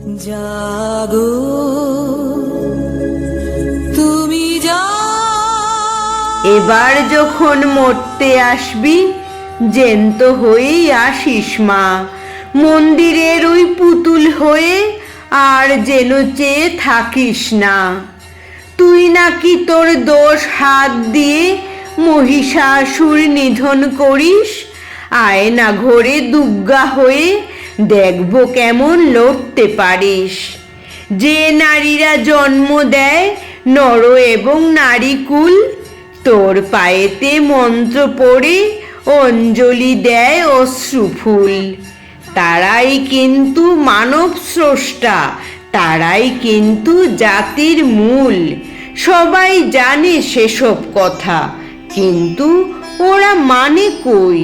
জাগো তুমি এবার যখন মরতে আসবি জ্যান্ত হয়েই আসিস মা, মন্দিরের ওই পুতুল হয়ে আর যেন চেয়ে থাকিস না। তুই নাকি তোর দোষ হাত দিয়ে মহিষাসুর নিধন করিস, আয়না ঘরে দুর্গা হয়ে দেখব কেমন লড়তে পারিস। যে নারীরা জন্ম দেয় নর এবং নারীকুল, তোর পায়েতে মন্ত্র পড়ে অঞ্জলি দেয় অশ্রুফুল। তারাই কিন্তু মানব স্রষ্টা, তারাই কিন্তু জাতির মূল। সবাই জানে সেসব কথা, কিন্তু ওরা মানে কই?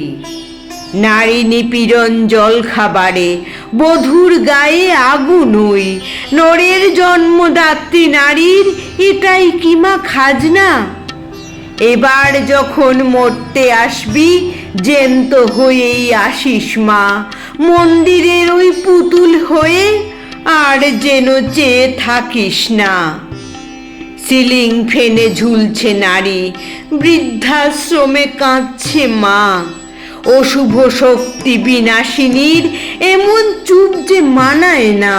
নারী নিপীড়ন জল খাবারে, বধূর গায়ে আগুন ওই। নরের জন্মদাত্রী নারীর এটাই কি মা খাজনা? এবার যখন মরতে আসবি জ্যান্ত হয়েই আসিস মা, মন্দিরের ওই পুতুল হয়ে আর যেন চেয়ে থাকিস না। সিলিং ফেনে ঝুলছে নারী, বৃদ্ধাশ্রমে কাঁদছে মা। অশুভ শক্তি বিনাশিনীর এমন চুপ যে মানায় না।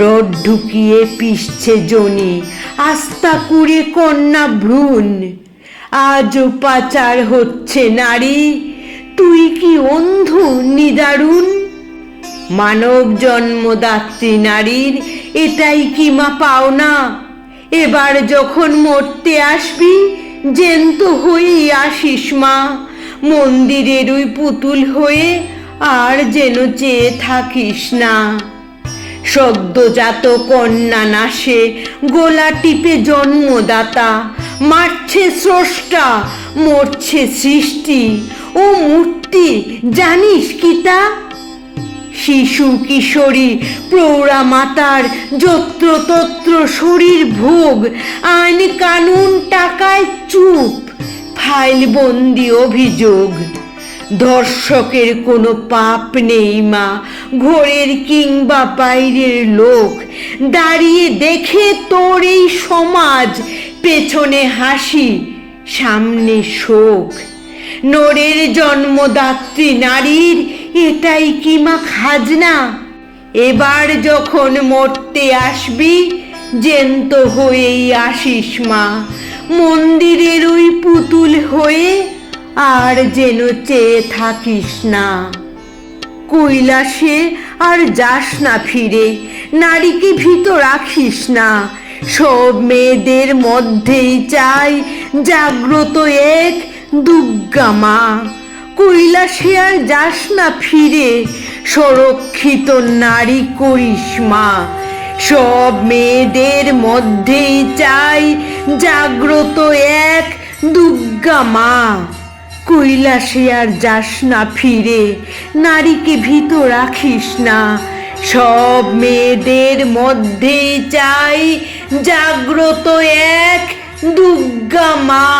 রড ঢুকিয়ে পিষছে জনি, আস্থা কুড়ে কন্যা ভ্রূণ। আজও পাচার হচ্ছে নারী, তুই কি অন্ধ নিদারুণ? মানব জন্মদাত্রী নারীর এটাই কি মা পাওনা? এবার যখন মরতে আসবি জ্যান্ত হয়েই আসিস মা, মন্দিরের ওই পুতুল হয়ে আর যেন চেয়ে থাকিস না। সদ্যজাত কন্যা নাশে গোলা টিপে জন্মদাতা, মারছে স্রষ্টা মরছে সৃষ্টি। ও মূর্তি জানিস কি তা? শিশু কিশোরী প্রৌঢ়া মাতার যত্রতত্র শরীর ভোগ, আইন কানুন টাকায় চুপ, ফাইল বন্দি অভিযোগ। ধর্ষকের কোনো পাপ নেই মা, ঘোরের কিংবা বাইরের লোক। দাঁড়িয়ে দেখে তোর এই সমাজ, পেছনে হাসি সামনে শোক। নরের জন্মদাত্রী নারীর এটাই কি মা খাজনা? এবার যখন মরতে আসবি জ্যান্ত হয়েই আসিস মা, মন্দিরের ওই পুতুল হয়ে আর যেন চেয়ে থাকিস না। কৈলাসে আর যাস না ফিরে, নারীকে ভীত রাখিস না। সব মেয়েদের মধ্যেই চাই জাগ্রত এক দুর্গা মা। কৈলাসে আর যাস না ফিরে, সুরক্ষিত নারী করিস মা। সব মেয়েদের মধ্যেই চাই জাগ্রত এক দুর্গা মা। কৈলাসে আর যাস না ফিরে, নারীকে ভীত রাখিস না। সব মেয়েদের মধ্যেই চাই জাগ্রত এক দুর্গা মা।